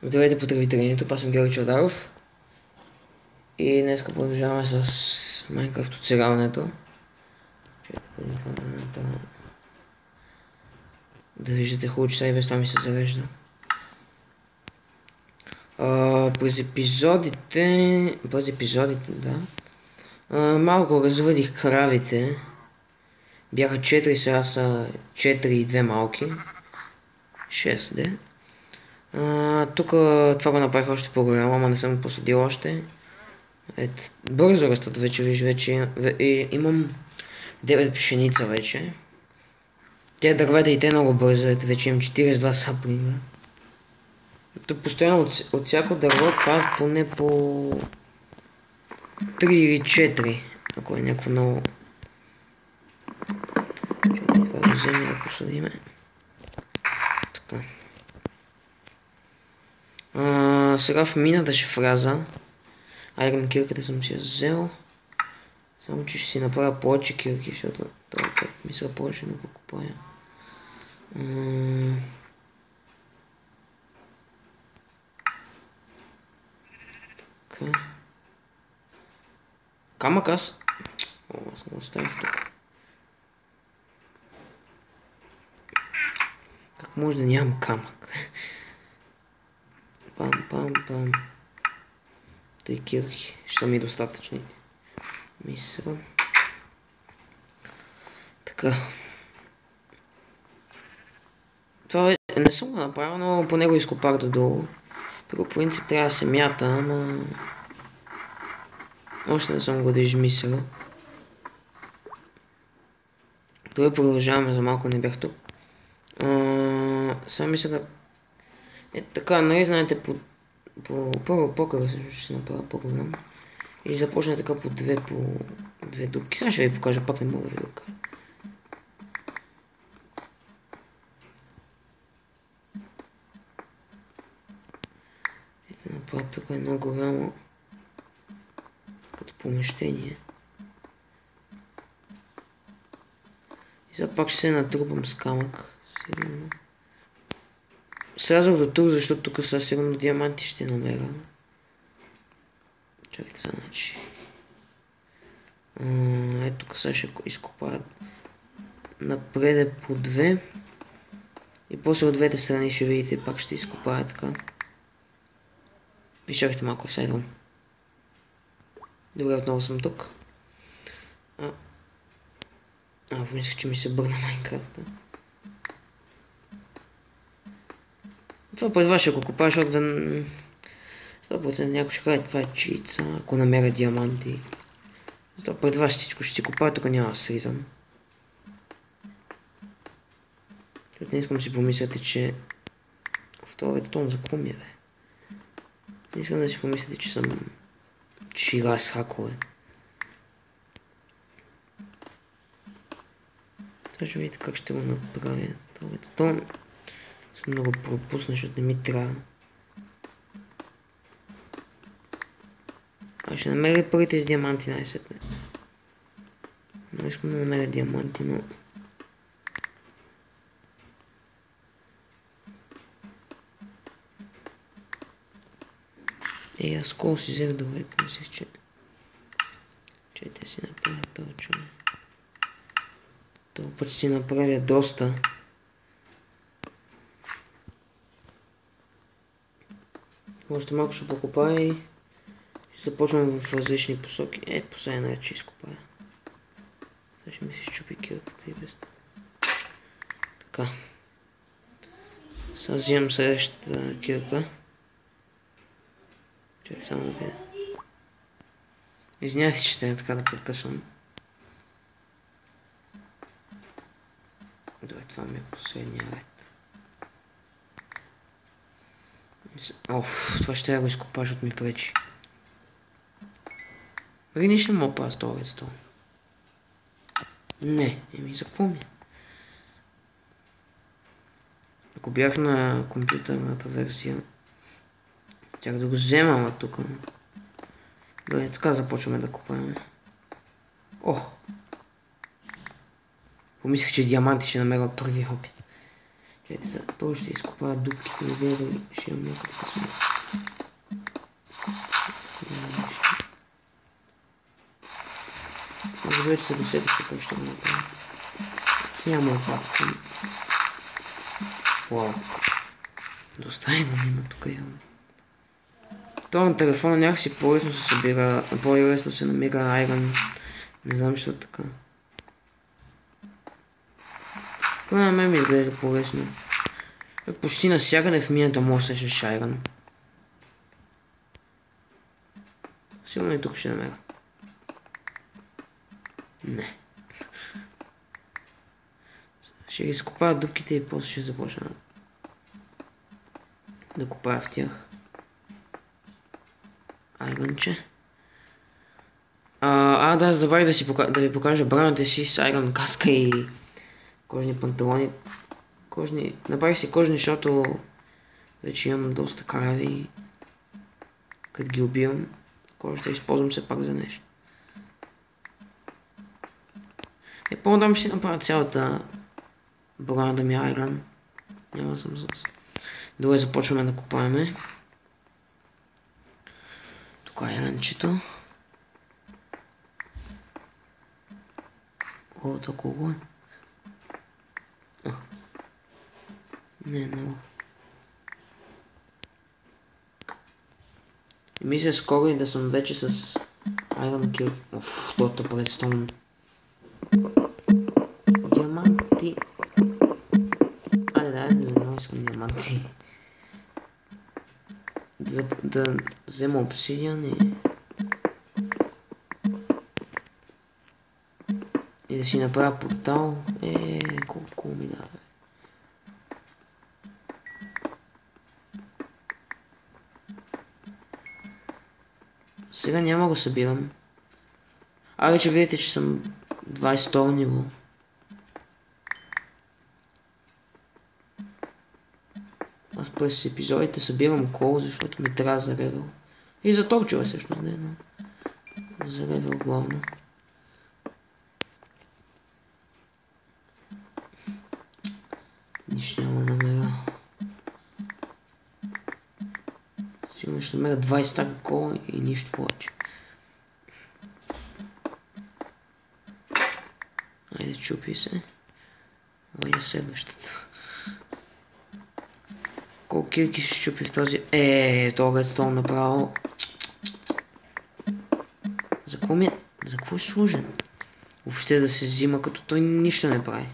Здравейте, потребителението, аз съм Георги Чавдаров и днес продължаваме с Майнкрафт оцеляването. Да виждате хубаво, че сега и без това ми се зарежда. През епизодите, да, малко развъдих кравите. Бяха 4, сега са 4 и 2 малки. 6, де. Тук това го направих още по-голямо, ама не съм го посадил още. Бързо растат вече, виж, вече имам 9 пшеница вече. Те дървета и те много бързо, вече имам 42 сапринга. Тук постоянно от всяко дърво падат поне по 3 или 4, ако е някакво ново. Това го вземе да посадиме. Така. Сега в мината ще вляза. Айрон кирката съм си я взел. Само че ще си направя повече кирки, защото това път мисля повече да покупая. Така. Камък аз съм го оставих тук. Как може да нямам камък? Пам. Тъй кирки ще са ми достатъчни. Мисля. Така. Това не съм го направил, но по него изкопах додолу. Тук по принцип трябва да се мята, ама още не съм го да измисля. Това продължаваме, за малко не бях тук. Сега мисля да... така, нали знаете, първо покъра също ще се направя по-голям. И започна така по две дупки. Сега ще ви покажа, пак не мога да ви го кажа. Ще направя тук едно голямо като помещение. И сега пак ще се натрупам с камък. Сигурно. Слязах до тук, защото тук са сигурно диаманти ще намеря. Чакайте сега, значи. Ето тук сега ще изкопая напреде по 2. И после от двете страни ще видите, пак ще изкопая така. И чакайте малко, сега идвам. Добре, отново съм тук. Помислях, че ми се бърна Майнкрафта. Това пред вас ще го купая, защото 100% някой ще каже, това е чица, ако намеря диаманти. Затова пред вас всичко ще си купая, тук няма да сризам. Защото не искам да си помислите, че... Втората том за какво ми е, бе? Не искам да си помислите, че съм... че играя с хакове. Сега ще видите как ще го направя. Втората том... Искам да го пропусна, защото не ми трябва. Ще намеря първите с диаманти най-сетне. Но искам да намеря диаманти, но... Аз колко си взех добре, помислих, че... Чайте си направя този човек. Това път си направя доста. Още малко ще покупая и... Ще започвам в различни посоки. Последния наред ще изкопая. Сега ще ми се щупи кирката и без това. Така. Сега взимам следващата кирка. Чакай само да видя. Извинявайте, че трябва така да прекъсвам. Добре, това ми е последния ред. Това ще я го изкопа, защото ми пречи. Риниш ли мога пас това редстон? Не, за какво ми? Ако бях на компютърната версия, тях да го взема, ама тук. Добре, така започваме да купаем. Помислях, че диаманти ще намеря от първия опит. Ето сега, първо ще изкопая дупките, да видя дали ще имам някакъв късмет. Може вече се досетите как ще го направя. Аз няма опатък. Уау. Доста е има тук явно. Това на телефона някакси по-лесно се събира, по-лесно се намира айрон. Не знам защо така. Това на мен ми изглежда по-лесно. Почти навсякъде в мината може да сещаш айрон. Сигурно и тук ще намеря. Не. Ще ги изкопая дупките и после ще започна да копая в тях. Айронче. Да, забравих да ви покажа браните си с айрон каска и кожни панталони. Направих си кожни, защото вече имам доста карави. Като ги убивам, кожата използвам все пак за нещо. По-надам ще направя цялата броня да ми е айрон. Няма съм с... Добре, започваме да копаеме. Тук е айрончето. О, толкова е. Не, много. И мисля скоро и да съм вече с Iron Kill. Оф, тота предстон. Диаманти. Айде, не искам диаманти. Да взема обсидиан и да си направя портал. Колко ми даде. Сега няма го събирам. Вече видите, че съм 22 ниво. Аз през епизодите събирам кол, защото ми трябва за ревел. И за торчове също, не, но за ревел главно. Нищо няма да намеря. Сигурно ще намеря 20 стака кола и нищо повече. Айде, чупи се. Айде следващата. Колко кирки ще чупи в този... Това редстоун направо. За какво е служен? Въобще да се взима, като той нищо не прави.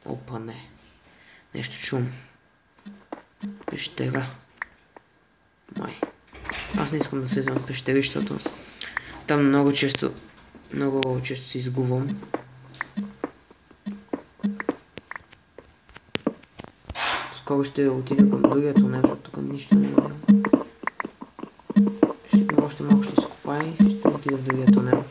Опа, не. Нещо чувам. Пещера. Май. Аз не искам да се взема пещери, защото там много често се изгубвам. Скоро ще отида към другия тунел, защото тук нищо не видя. Още малко ще изкопая и ще отида в другия тунел.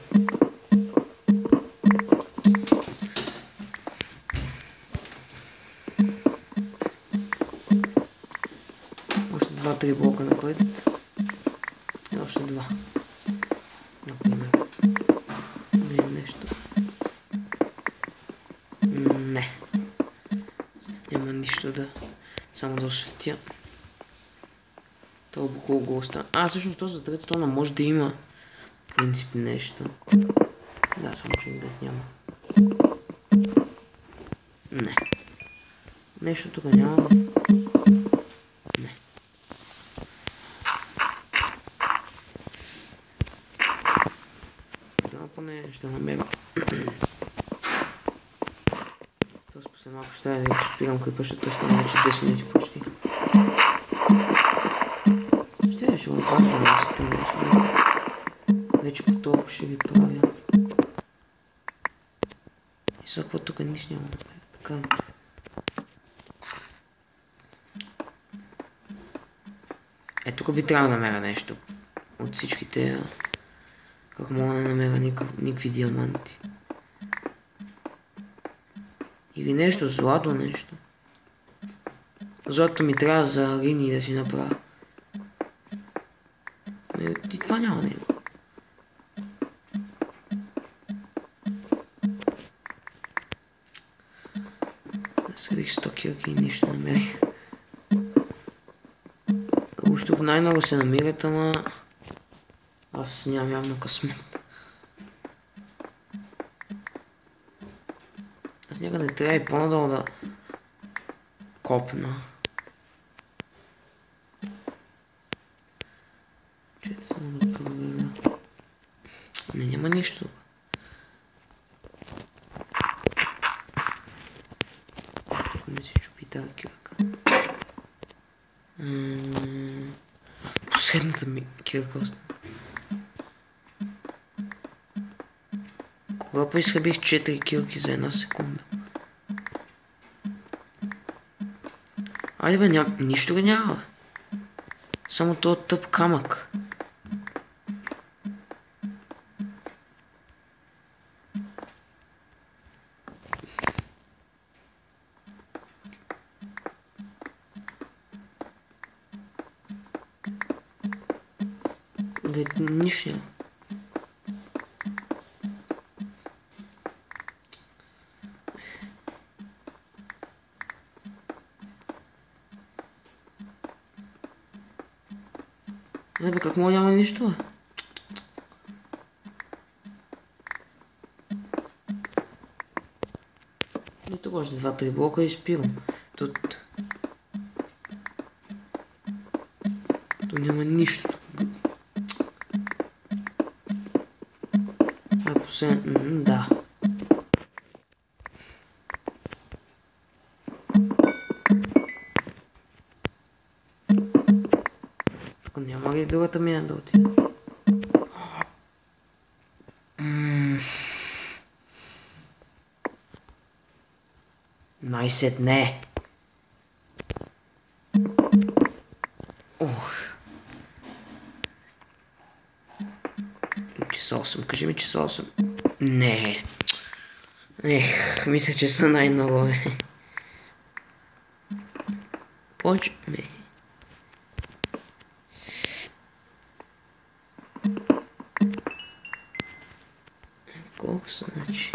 Още 2-3 блока напред. И още 2. Например. Нещо. Не. Няма нищо да... Само да осветя. Това хубаво го остана. Всъщност то за трета тона може да има в принцип нещо. Да, само че да няма. Не. Нещо тук няма. Не. Това поне ще намеря. Това спослед малко ще трябва да спирам клипа, защото стана вече 10 минути почти. Ще го направя да се тръгна. Вече по толкова ще ви правя. И за какво тук нищо няма да правя. Така. Тук би трябвало да намеря нещо. От всичките... Как мога да намеря никакви диаманти. Или нещо, злато нещо. Злато ми трябва за линии да си направя. И това няма да има. Средих 100 кирки и нищо не намерих. Уж тук най-много се намират, ама аз нямам явно късмет. Аз някъде трябва и по-надолу да копна. Чето само да проверя. Не, няма нищо. Не се чупи тази кирка. Последната ми кирка остана. Кога па изхъбих 4 кирки за една секунда? Айде бе, нищо го няма. Само този тъп камък. Нищо няма. Не бе, как мога няма нищо, бе? И тук още 2-3 блока и спирам. Тут няма нищо. Да. Тук няма ли другата мина да отида? Най-сетне. Ох. Часа 8. Кажи ми часа 8. Не. Ех, мисля, че са най-много, бе. Повече... Не. Колко са, значи?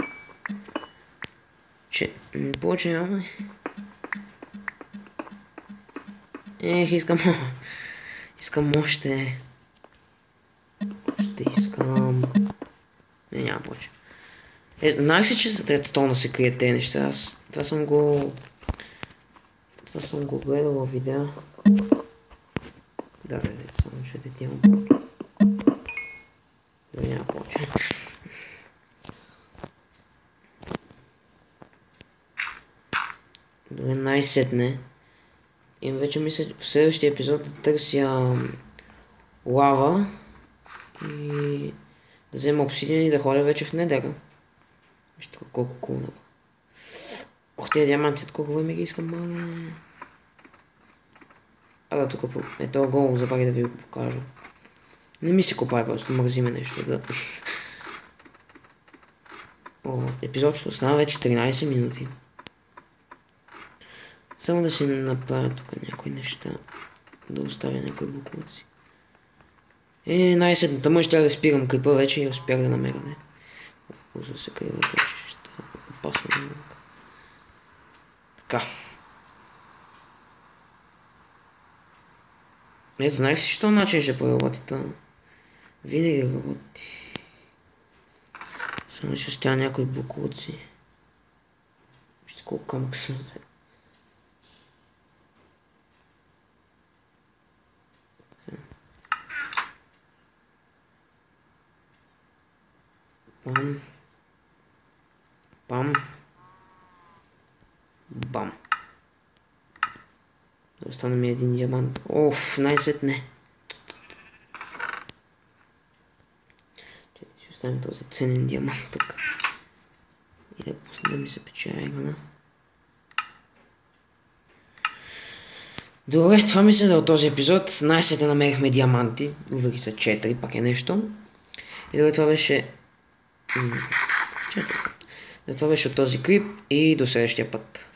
Повече нямаме. Ех, искам още. Ще искам... Не, няма повече. Знаех си, че за трета столна се крият тези неща. Това съм го гледал във видео. Да, бе, само ще детявам повече. Няма повече. Добре, най-сетне. И вече мисля в следващия епизод да търся лава и да взема обсидиан и да ходя вече в недера. Вижте колко кулна. Ох, тези диаманти, колко време ги искам, мале. Да, тук е това голо, забрави да ви го покажа. Не ми се копай, просто мързи ме нещо, да. Епизод ще остана вече 13 минути. Само да си направя тук някои неща. Да оставя някои буклуци. Най-сетната мъж щях да спирам крипа вече и успях да намеря, не. Узо се крива вече, ще опасно да намеря. Така. Ето, знаех си, що начин ще проработи това. Винаги работи. Само ще оставя някои буклуци. Вижте колко камък съм взел. Пам. Пам. Бам. Остана ми един диамант. Оф, най-сетне. Ще оставим този ценен диамант тук. И да пусна да ми се пече айгона. Добре, това мисля да е от този епизод. Най-сетне намерихме диаманти. Въпреки са 4, пак е нещо. И добре, това беше... 4. Това беше от този клип и до следващия път.